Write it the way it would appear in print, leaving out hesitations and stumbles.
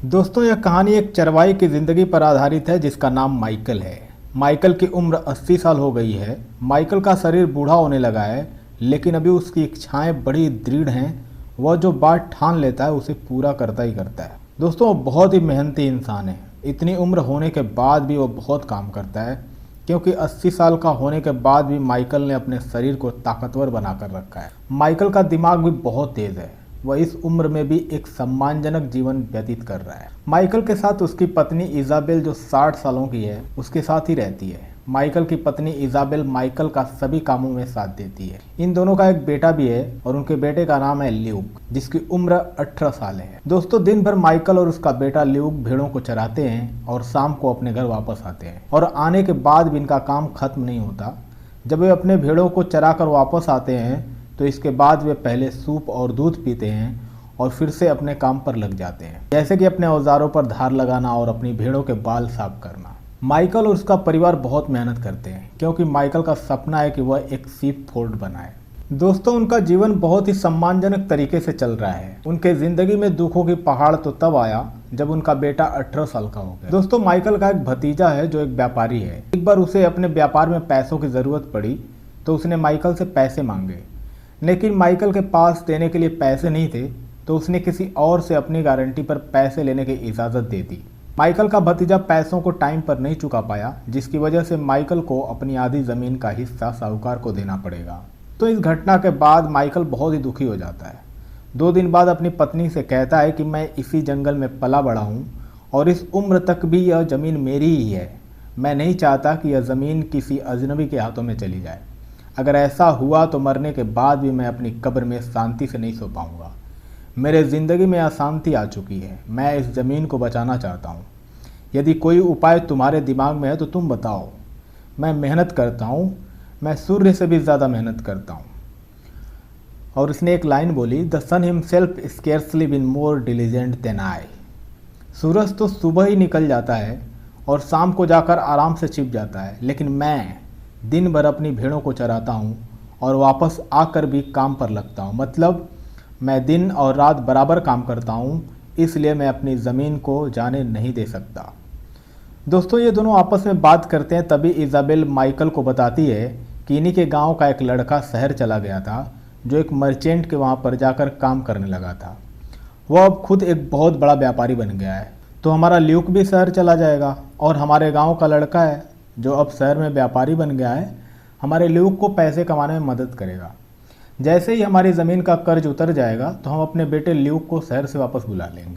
दोस्तों, यह कहानी एक चरवाहे की ज़िंदगी पर आधारित है जिसका नाम माइकल है। माइकल की उम्र 80 साल हो गई है। माइकल का शरीर बूढ़ा होने लगा है, लेकिन अभी उसकी इच्छाएं बड़ी दृढ़ हैं। वह जो बात ठान लेता है उसे पूरा करता ही करता है। दोस्तों, वो बहुत ही मेहनती इंसान है। इतनी उम्र होने के बाद भी वो बहुत काम करता है, क्योंकि 80 साल का होने के बाद भी माइकल ने अपने शरीर को ताकतवर बनाकर रखा है। माइकल का दिमाग भी बहुत तेज़ है। वह इस उम्र में भी एक सम्मानजनक जीवन व्यतीत कर रहा है। माइकल के साथ उसकी पत्नी इजाबेल, जो 60 सालों की है, उसके साथ ही रहती है। माइकल की पत्नी इजाबेल माइकल का सभी कामों में साथ देती है। इन दोनों का एक बेटा भी है और उनके बेटे का नाम है ल्यूक, जिसकी उम्र 18 साल है। दोस्तों, दिन भर माइकल और उसका बेटा ल्यूक भेड़ों को चराते हैं और शाम को अपने घर वापस आते हैं, और आने के बाद भी इनका काम खत्म नहीं होता। जब वे अपने भेड़ों को चरा कर वापस आते हैं तो इसके बाद वे पहले सूप और दूध पीते हैं और फिर से अपने काम पर लग जाते हैं, जैसे कि अपने औजारों पर धार लगाना और अपनी भेड़ों के बाल साफ करना। माइकल और उसका परिवार बहुत मेहनत करते हैं, क्योंकि माइकल का सपना है कि वह एक सीप फोर्ड बनाए। दोस्तों, उनका जीवन बहुत ही सम्मानजनक तरीके से चल रहा है। उनके जिंदगी में दुखों की पहाड़ तो तब आया जब उनका बेटा 18 साल का हो गया। दोस्तों, माइकल का एक भतीजा है जो एक व्यापारी है। एक बार उसे अपने व्यापार में पैसों की जरूरत पड़ी तो उसने माइकल से पैसे मांगे, लेकिन माइकल के पास देने के लिए पैसे नहीं थे, तो उसने किसी और से अपनी गारंटी पर पैसे लेने की इजाज़त दे दी। माइकल का भतीजा पैसों को टाइम पर नहीं चुका पाया, जिसकी वजह से माइकल को अपनी आधी ज़मीन का हिस्सा साहूकार को देना पड़ेगा। तो इस घटना के बाद माइकल बहुत ही दुखी हो जाता है। 2 दिन बाद अपनी पत्नी से कहता है कि मैं इसी जंगल में पला बड़ा हूँ और इस उम्र तक भी यह ज़मीन मेरी ही है। मैं नहीं चाहता कि यह ज़मीन किसी अजनबी के हाथों में चली जाए। अगर ऐसा हुआ तो मरने के बाद भी मैं अपनी कब्र में शांति से नहीं सो पाऊंगा। मेरे ज़िंदगी में अशांति आ चुकी है। मैं इस ज़मीन को बचाना चाहता हूँ। यदि कोई उपाय तुम्हारे दिमाग में है तो तुम बताओ। मैं मेहनत करता हूँ, मैं सूर्य से भी ज़्यादा मेहनत करता हूँ। और उसने एक लाइन बोली, the sun himself scarcely been more diligent than I. सूरज तो सुबह ही निकल जाता है और शाम को जाकर आराम से छिप जाता है, लेकिन मैं दिन भर अपनी भेड़ों को चराता हूँ और वापस आकर भी काम पर लगता हूँ। मतलब मैं दिन और रात बराबर काम करता हूँ, इसलिए मैं अपनी ज़मीन को जाने नहीं दे सकता। दोस्तों, ये दोनों आपस में बात करते हैं, तभी इजाबेल माइकल को बताती है कि इन्हीं के गांव का एक लड़का शहर चला गया था, जो एक मर्चेंट के वहाँ पर जाकर काम करने लगा था। वह अब खुद एक बहुत बड़ा व्यापारी बन गया है। तो हमारा ल्यूक भी शहर चला जाएगा और हमारे गाँव का लड़का है जो अब शहर में व्यापारी बन गया है, हमारे ल्यूक को पैसे कमाने में मदद करेगा। जैसे ही हमारी ज़मीन का कर्ज उतर जाएगा तो हम अपने बेटे ल्यूक को शहर से वापस बुला लेंगे।